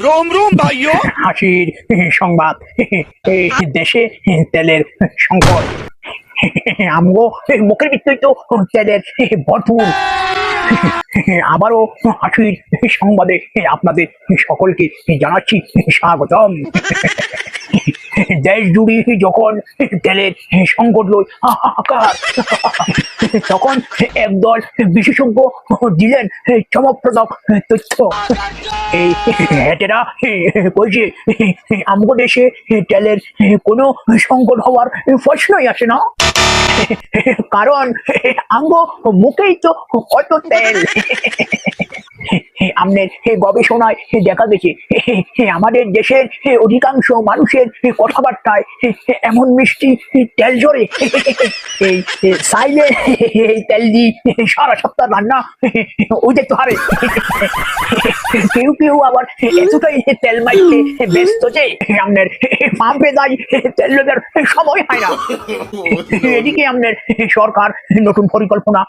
रोम रोम भाइयों। হাসির সংবাদ, দেশে তেলের সংকট। আমগো মুখের ভিতরে তো তেলের ভরপুর। আবারও হাসির সংবাদে আপনাদের সকলকে জানাচ্ছি স্বাগতম। দেশ জুড়ে যখন তেলের সংকট লই হাহাকার, তখন একদল বিশেষজ্ঞ দিলেন চমকপ্রদ তথ্য। এই হেটেরা কইছে আমগো দেশে তেলের কোনো সংকট হওয়ার প্রশ্নই আসে না, কারণ আমগো মুখেই তো কত তেল। আমাদের গবেষণায় দেখা গেছে আমাদের দেশের অধিকাংশ মানুষের কথাবার্তায় এমন মিষ্টি তেল জড়ে, এই চাইলে এই তেল দিয়ে সারা সপ্তাহ রান্না ওই দেখতে পারে। কেউ কেউ আবার এতটাই তেল মাইতে ব্যস্ত যে আপনার পাম্পে যায় তেল লোকের সময় হয় না। এদিকে আপনার সরকার নতুন পরিকল্পনা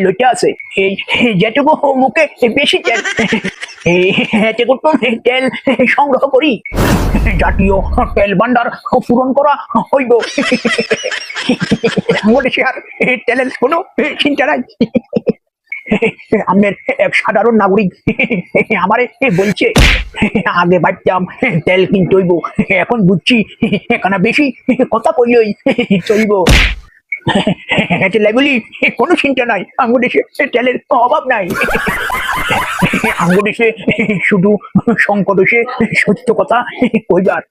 লইতে আছে, এই যেটুকু মুখে বেশি তেল এটুকু তেল সংগ্রহ করি জাতীয় তেল ভান্ডার পূরণ করা হইব। আমাদের আর তেলের কোনো চিন্তা নাই। আপনার এক সাধারণ নাগরিক আমারে বলছে, আগে ভাবতাম তেল কিনতে হইব, এখন বুঝছি এখানে বেশি কথা কইলেই চলব। বলি কোনো চিন্তা নাই, আঙ্গুর দেশে তেলের অভাব নাই। আঙ্গুর দেশে শুধু সংকট এসে সত্য কথা কইবার।